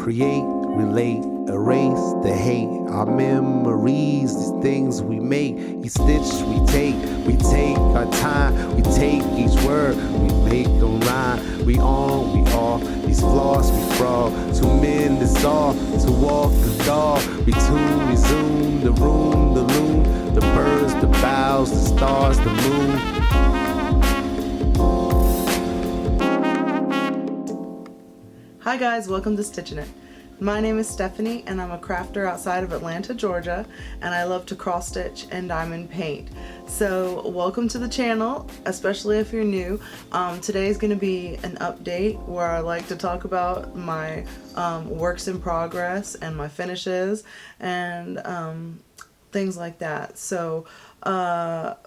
create, relate, erase the hate. Our memories, these things we make, each stitch we take our time, we take each word, we make them rhyme. We on, we off, these flaws we fraud. 2 men dissolve to walk the dog. We tune, we zoom, the room, the loom, the birds, the boughs, the stars, the moon. Hi guys, welcome to Stitchin' It. My name is Stephanie and I'm a crafter outside of Atlanta, Georgia, and I love to cross stitch and diamond paint. So welcome to the channel, especially if you're new. Today is going to be an update where I like to talk about my works in progress and my finishes and things like that. So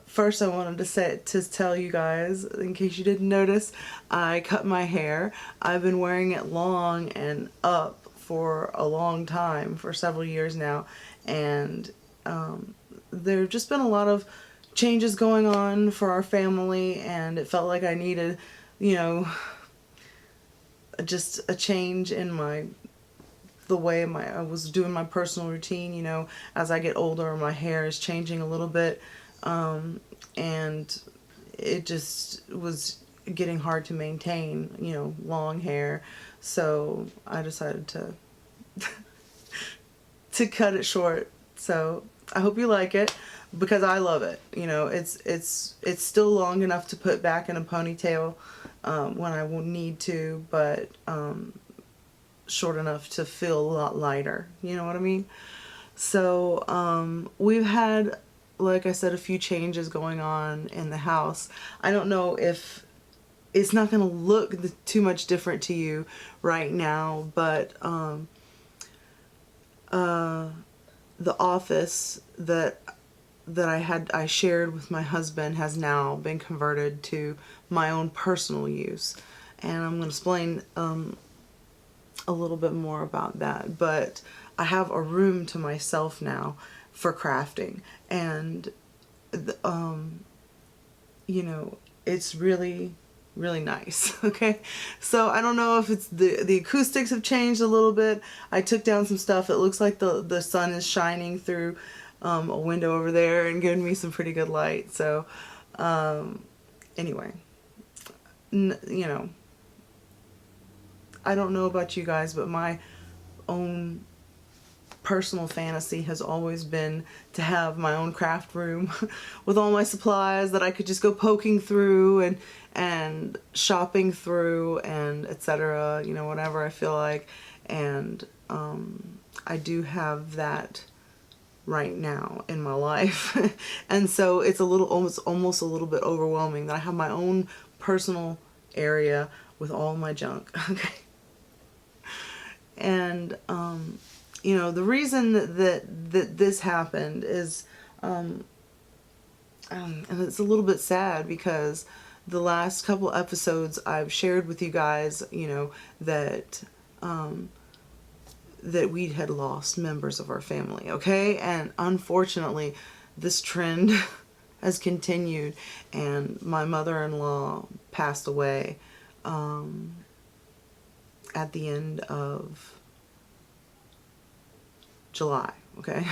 first I wanted to tell you guys, in case you didn't notice, I cut my hair. I've been wearing it long and up for a long time, for several years now, and there have just been a lot of changes going on for our family, and it felt like I needed, you know, just a change in the way I was doing my personal routine. You know, as I get older, my hair is changing a little bit, and it just was getting hard to maintain, you know, long hair. So I decided to cut it short. So I hope you like it, because I love it. You know, it's still long enough to put back in a ponytail when I will need to, but short enough to feel a lot lighter. You know what I mean? So we've had, like I said, a few changes going on in the house. I don't know if it's not going to look too much different to you right now, but the office that I shared with my husband has now been converted to my own personal use, and I'm going to explain a little bit more about that. But I have a room to myself now for crafting, and you know, it's really nice. Okay, so I don't know if it's the acoustics have changed a little bit. I took down some stuff. It looks like the sun is shining through a window over there and giving me some pretty good light. So anyway, you know, I don't know about you guys, but my own personal fantasy has always been to have my own craft room with all my supplies that I could just go poking through and shopping through and etc., you know, whatever I feel like. And I do have that right now in my life. And so it's almost a little bit overwhelming that I have my own personal area with all my junk. Okay. And you know, the reason that this happened is, and it's a little bit sad, because the last couple episodes I've shared with you guys, you know, that we had lost members of our family, okay? And unfortunately, this trend has continued, and my mother-in-law passed away at the end of July, okay?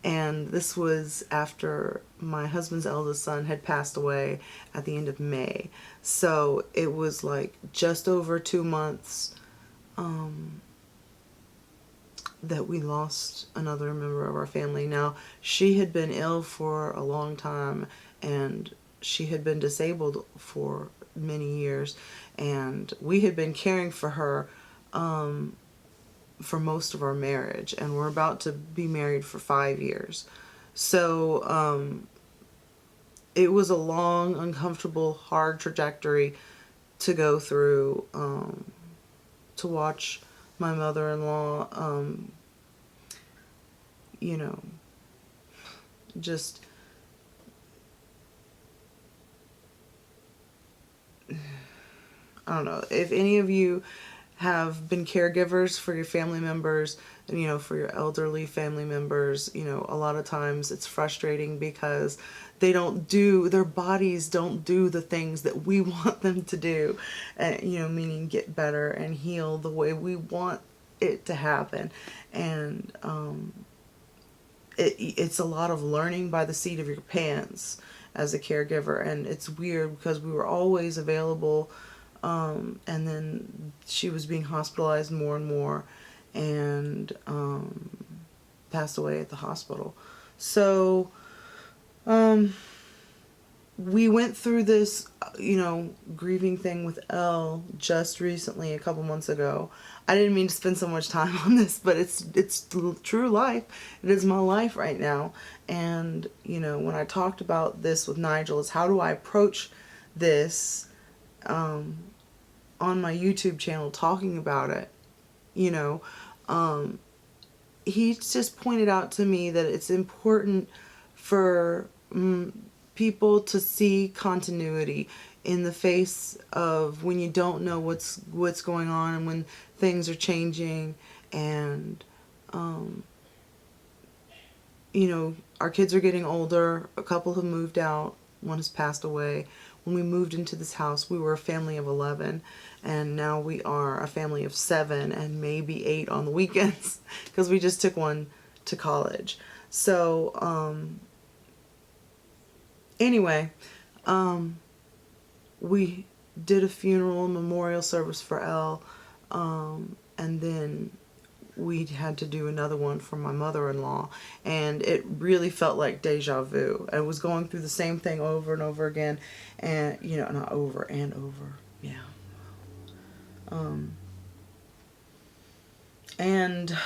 And this was after my husband's eldest son had passed away at the end of May. So it was like just over 2 months that we lost another member of our family. Now, she had been ill for a long time, and she had been disabled for many years, and we had been caring for her for most of our marriage, and we're about to be married for 5 years. So it was a long, uncomfortable, hard trajectory to go through, to watch my mother-in-law you know, just I don't know if any of you have been caregivers for your family members, and you know, for your elderly family members, you know, a lot of times it's frustrating because their bodies don't do the things that we want them to do, and you know, meaning get better and heal the way we want it to happen. And it's a lot of learning by the seat of your pants as a caregiver. And it's weird because we were always available, and then she was being hospitalized more and more, and passed away at the hospital. So we went through this, grieving thing with Elle just recently, a couple months ago. I didn't mean to spend so much time on this, but it's true life. It is my life right now. And, when I talked about this with Nigel, is how do I approach this on my YouTube channel, talking about it, he just pointed out to me that it's important for people to see continuity in the face of when you don't know what's going on, and when things are changing, and our kids are getting older. A couple have moved out, one has passed away. When we moved into this house, we were a family of 11, and now we are a family of 7 and maybe 8 on the weekends, because we just took one to college. So anyway, we did a funeral and memorial service for Elle, and then we had to do another one for my mother-in-law, and it really felt like deja vu. I was going through the same thing over and over again, and not over and over, yeah. And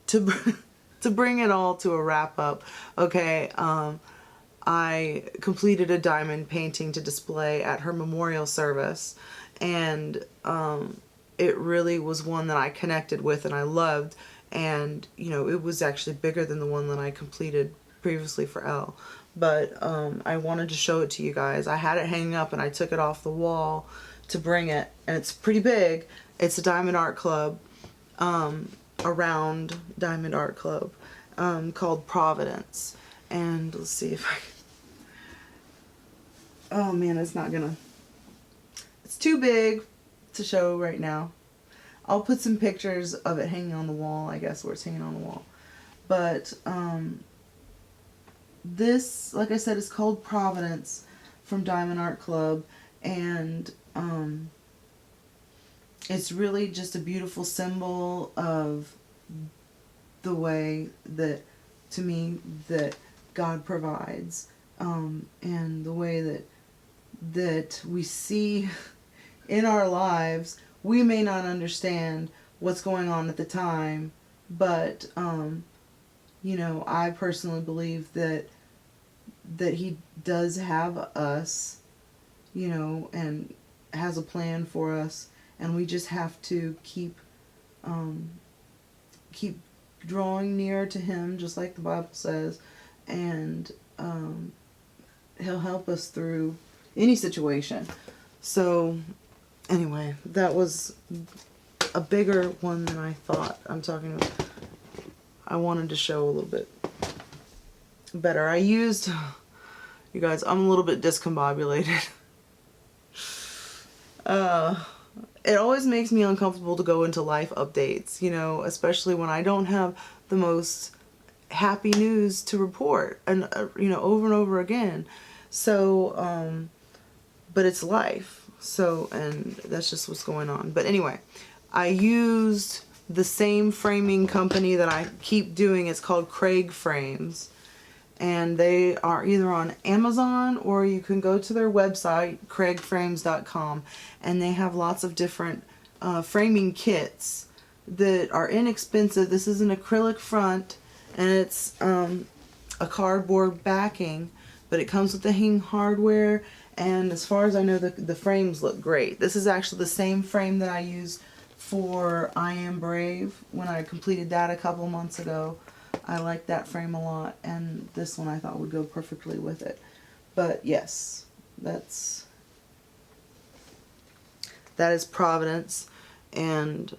to bring it all to a wrap up, okay, I completed a diamond painting to display at her memorial service, and it really was one that I connected with and I loved, and it was actually bigger than the one that I completed previously for Elle, but I wanted to show it to you guys. I had it hanging up and I took it off the wall to bring it, and it's pretty big. It's a Diamond Art Club, a round Diamond Art Club, called Providence. And let's see if I can... Oh man, it's too big to show right now. I'll put some pictures of it hanging on the wall, I guess, where it's hanging on the wall. But this, like I said, is called Providence from Diamond Art Club, and it's really just a beautiful symbol of the way that, to me, that God provides, and the way that we see in our lives. We may not understand what's going on at the time, but I personally believe that He does have us, and has a plan for us, and we just have to keep drawing near to Him, just like the Bible says, and He'll help us through any situation. So anyway, that was a bigger one than I thought. I wanted to show a little bit better. I used, you guys, I'm a little bit discombobulated. It always makes me uncomfortable to go into life updates, especially when I don't have the most happy news to report, and over and over again. So but it's life, so, and that's just what's going on. But anyway, I used the same framing company that I keep doing. It's called Craig Frames, and they are either on Amazon, or you can go to their website, craigframes.com, and they have lots of different framing kits that are inexpensive. This is an acrylic front, and it's a cardboard backing, but it comes with the hang hardware, and as far as I know, the frames look great. This is actually the same frame that I used for I Am Brave when I completed that a couple months ago. I like that frame a lot, and this one I thought would go perfectly with it. But yes, that is Providence. And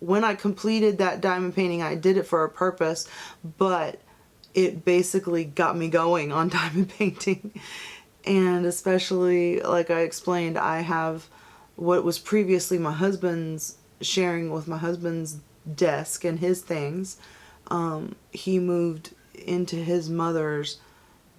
when I completed that diamond painting, I did it for a purpose, but it basically got me going on diamond painting. And especially, like I explained, I have what was previously my husband's sharing with my husband's desk and his things. He moved into his mother's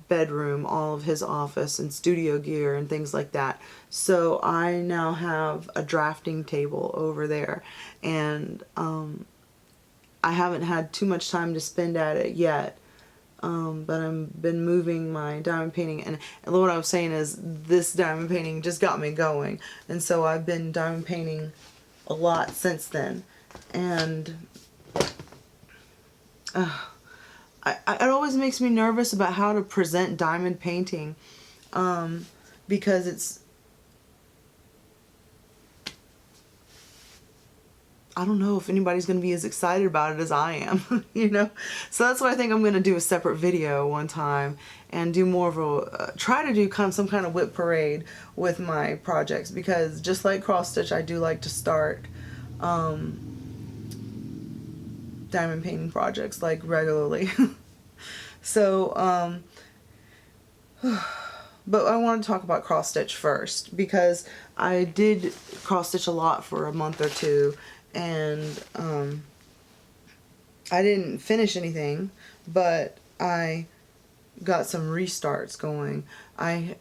bedroom, all of his office and studio gear and things like that. So I now have a drafting table over there, and I haven't had too much time to spend at it yet. But I've been moving my diamond painting, and what I was saying is this diamond painting just got me going, and so I've been diamond painting a lot since then. And it always makes me nervous about how to present diamond painting, because I don't know if anybody's going to be as excited about it as I am, you know? So that's why I think I'm going to do a separate video one time and do more of a, try to do some kind of whip parade with my projects, because just like cross stitch, I do like to start diamond painting projects like regularly. So, but I want to talk about cross stitch first, because I did cross stitch a lot for a month or two, and I didn't finish anything, but I got some restarts going. I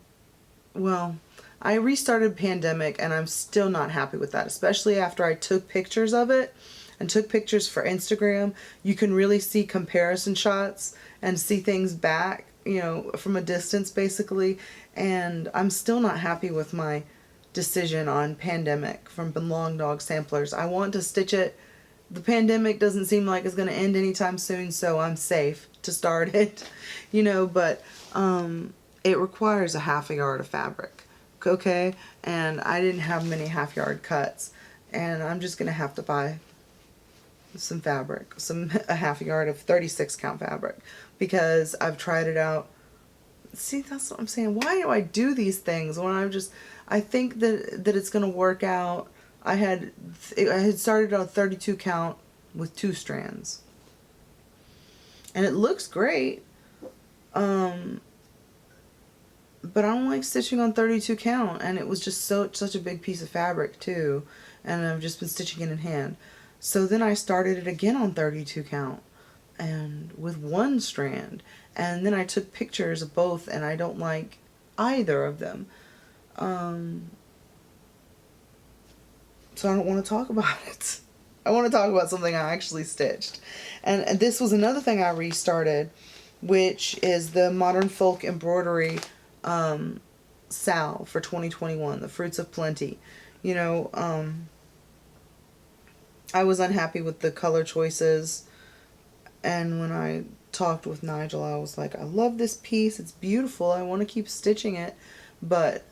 restarted Pandemic, and I'm still not happy with that, especially after I took pictures of it and took pictures for Instagram. You can really see comparison shots and see things back, you know, from a distance basically, and I'm still not happy with my decision on Pandemic from Long Dog Samplers. I want to stitch it. The pandemic doesn't seem like it's going to end anytime soon, so I'm safe to start it, you know, but it requires a half a yard of fabric, okay, and I didn't have many half yard cuts, and I'm just going to have to buy some fabric, a half yard of 36 count fabric, because I've tried it out. See, that's what I'm saying. Why do I do these things when I think that it's going to work out. I had started on 32 count with 2 strands, and it looks great, but I don't like stitching on 32 count, and it was just such a big piece of fabric too, and I've just been stitching it in hand. So then I started it again on 32 count and with 1 strand, and then I took pictures of both, and I don't like either of them. So I don't want to talk about it. I want to talk about something I actually stitched. And this was another thing I restarted, which is the Modern Folk Embroidery salve for 2021, the Fruits of Plenty. You know, I was unhappy with the color choices, and when I talked with Nigel, I was like, I love this piece, it's beautiful, I want to keep stitching it, but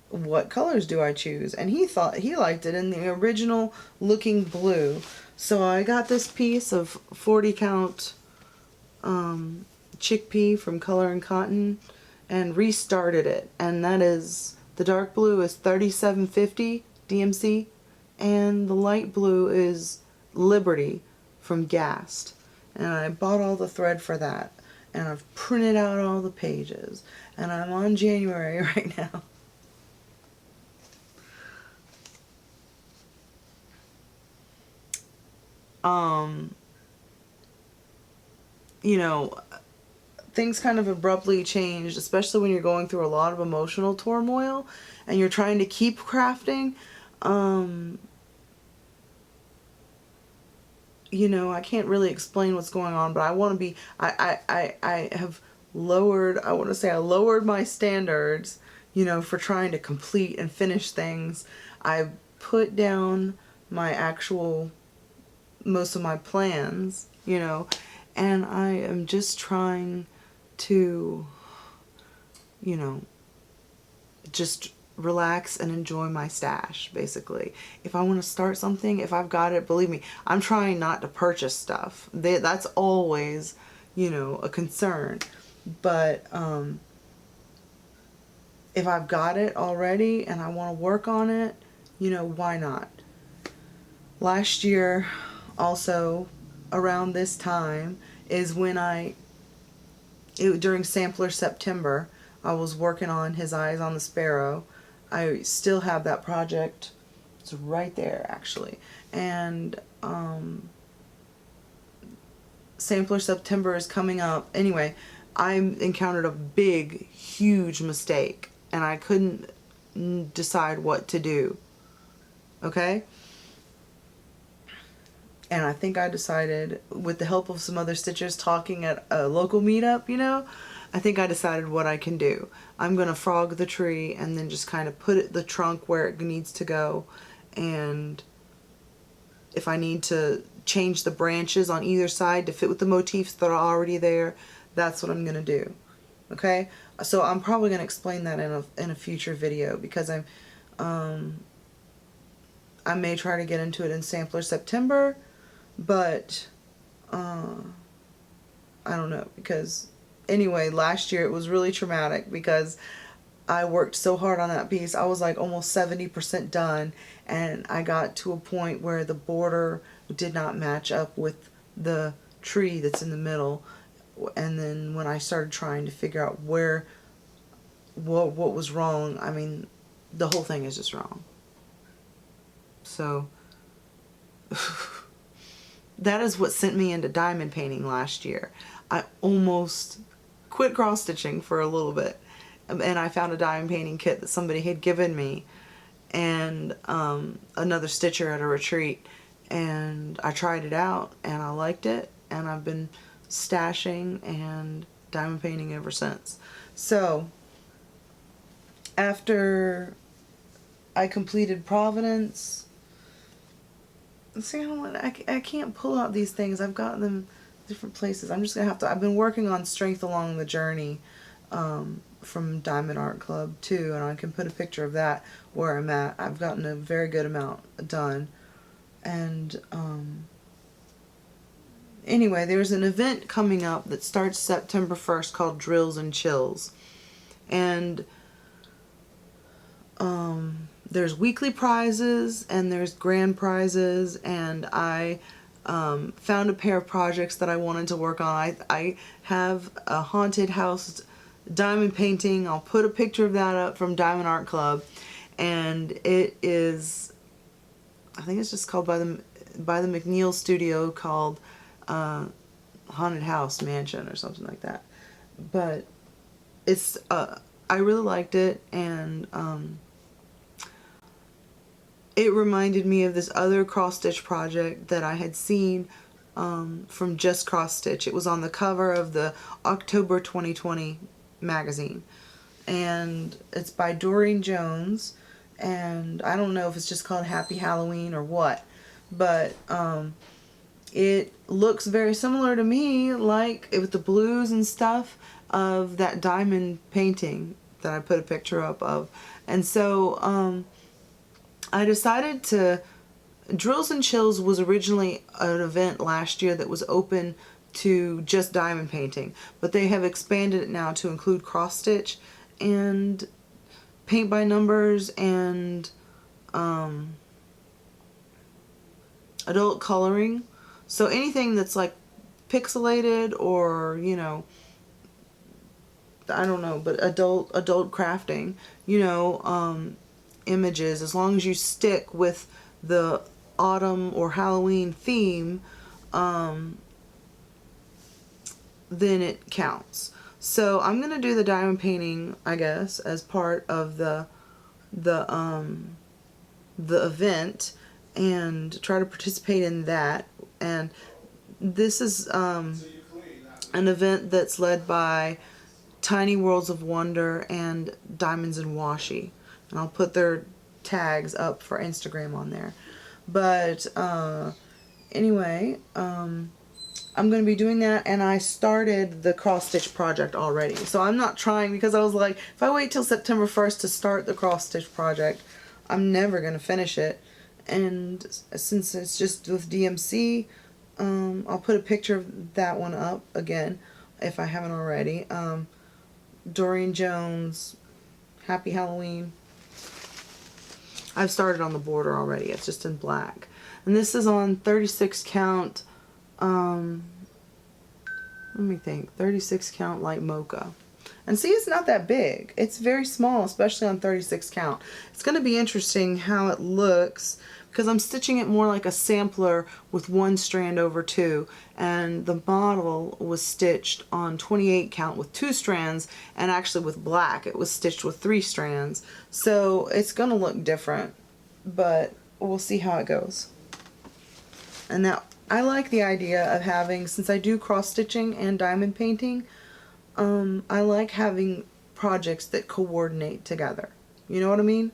what colors do I choose? And he thought he liked it in the original looking blue. So I got this piece of 40 count chickpea from Color and Cotton and restarted it, and that is, the dark blue is 3750 DMC, and the light blue is Liberty from Gast. And I bought all the thread for that, and I've printed out all the pages, and I'm on January right now. You know, things kind of abruptly changed, especially when you're going through a lot of emotional turmoil and you're trying to keep crafting. You know, I can't really explain what's going on, but I want to be, I have lowered, I want to say I lowered my standards, you know, for trying to complete and finish things. I put down my actual, most of my plans, you know, and I am just trying to, you know, just relax and enjoy my stash, basically. If I want to start something, if I've got it, believe me, I'm trying not to purchase stuff. That's always, you know, a concern. But if I've got it already and I want to work on it, you know, why not? Last year, also around this time, is when during Sampler September, I was working on His Eyes on the Sparrow. I still have that project It's right there actually. And Sampler September is coming up. Anyway, I encountered a big, huge mistake, and I couldn't decide what to do. Okay? And I think I decided, with the help of some other stitchers talking at a local meetup, you know, I think I decided what I can do. I'm going to frog the tree and then just kind of put the trunk where it needs to go. And if I need to change the branches on either side to fit with the motifs that are already there, that's what I'm going to do. Okay? So I'm probably going to explain that in a future video, because I may try to get into it in Sampler September, but I don't know, because anyway, last year it was really traumatic because I worked so hard on that piece. I was like almost 70% done, and I got to a point where the border did not match up with the tree that's in the middle. And then when I started trying to figure out what was wrong, I mean, the whole thing is just wrong. So that is what sent me into diamond painting last year. I almost quit cross stitching for a little bit, and I found a diamond painting kit that somebody had given me, and another stitcher at a retreat, and I tried it out and I liked it, and I've been stashing and diamond painting ever since. So after I completed Providence, see, I can't pull out these things. I've got them different places. I'm just gonna have to. I've been working on strength along the journey from Diamond Art Club too, and I can put a picture of that where I'm at. I've gotten a very good amount done, and anyway, there's an event coming up that starts September 1st called Drills and Chills, and there's weekly prizes and there's grand prizes, and I found a pair of projects that I wanted to work on. I have a haunted house diamond painting. I'll put a picture of that up from Diamond Art Club, and it is, I think it's just called by the McNeil Studio, called Haunted House Mansion or something like that. But it's I really liked it, and it reminded me of this other cross stitch project that I had seen from Just Cross Stitch. It was on the cover of the October 2020 magazine, and it's by Durene Jones, and I don't know if it's just called Happy Halloween or what, but it looks very similar to me, like with the blues and stuff of that diamond painting that I put a picture up of. And so I decided to, Drills and Chills was originally an event last year that was open to just diamond painting, but they have expanded it now to include cross stitch and paint by numbers and adult coloring. So anything that's like pixelated or, you know, I don't know, but adult crafting, you know, images, as long as you stick with the autumn or Halloween theme, then it counts. So I'm gonna do the diamond painting, I guess, as part of the event, and try to participate in that. And this is an event that's led by Tiny Worlds of Wonder and Diamonds and Washi, and I'll put their tags up for Instagram on there. But anyway, I'm going to be doing that, and I started the cross stitch project already. So I'm not trying, because I was like, if I wait till September 1st to start the cross stitch project, I'm never going to finish it. And since it's just with DMC, I'll put a picture of that one up again if I haven't already. Durene Jones, Happy Halloween. I've started on the border already. It's just in black. And this is on 36 count, let me think, 36 count light mocha. And see, it's not that big. It's very small, especially on 36 count. It's going to be interesting how it looks because I'm stitching it more like a sampler with 1 strand over 2, and the model was stitched on 28 count with 2 strands, and actually with black it was stitched with 3 strands. So it's going to look different, but we'll see how it goes. And now I like the idea of having, since I do cross stitching and diamond painting, I like having projects that coordinate together. You know what I mean?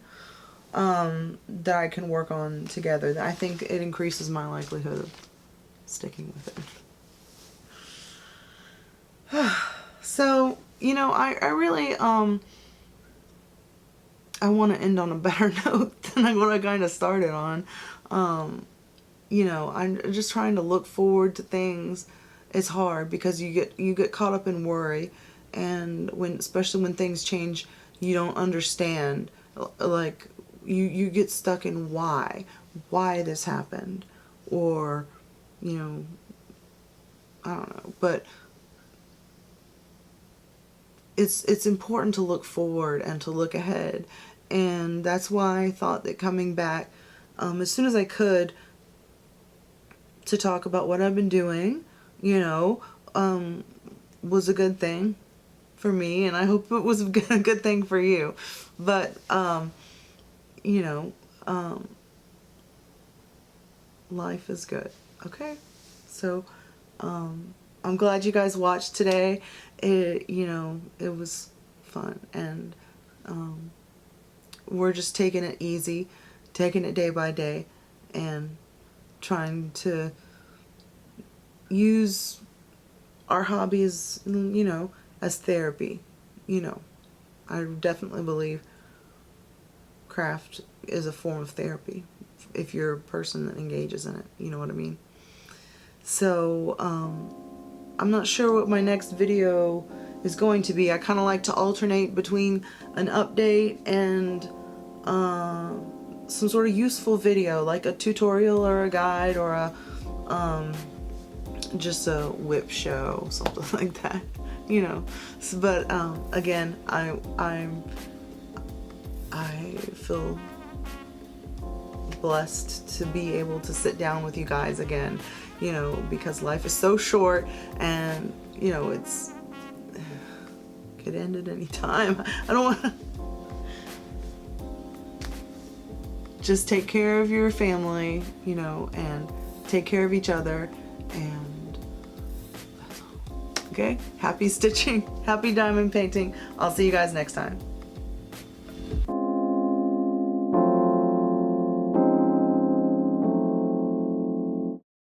That I can work on together. I think it increases my likelihood of sticking with it. So, you know, I really, I want to end on a better note than what I kind of started on. You know, I'm just trying to look forward to things. It's hard because you get caught up in worry, and especially when things change, you don't understand. Like, you get stuck in why this happened, or, you know, I don't know, but it's important to look forward and to look ahead, and that's why I thought that coming back as soon as I could to talk about what I've been doing, you know, was a good thing for me, and I hope it was a good thing for you. But you know, life is good. Okay, so I'm glad you guys watched today. You know, it was fun, and we're just taking it easy, taking it day by day, and trying to use our hobbies, you know, as therapy. You know, I definitely believe craft is a form of therapy if you're a person that engages in it. You know what I mean? So I'm not sure what my next video is going to be. I kind of like to alternate between an update and some sort of useful video, like a tutorial or a guide, or a just a whip show, something like that, you know. But again, I feel blessed to be able to sit down with you guys again, you know, because life is so short, and you know, it could end at any time. I don't want to. Just take care of your family, you know, and take care of each other, and that's all. Okay? Happy stitching, happy diamond painting. I'll see you guys next time.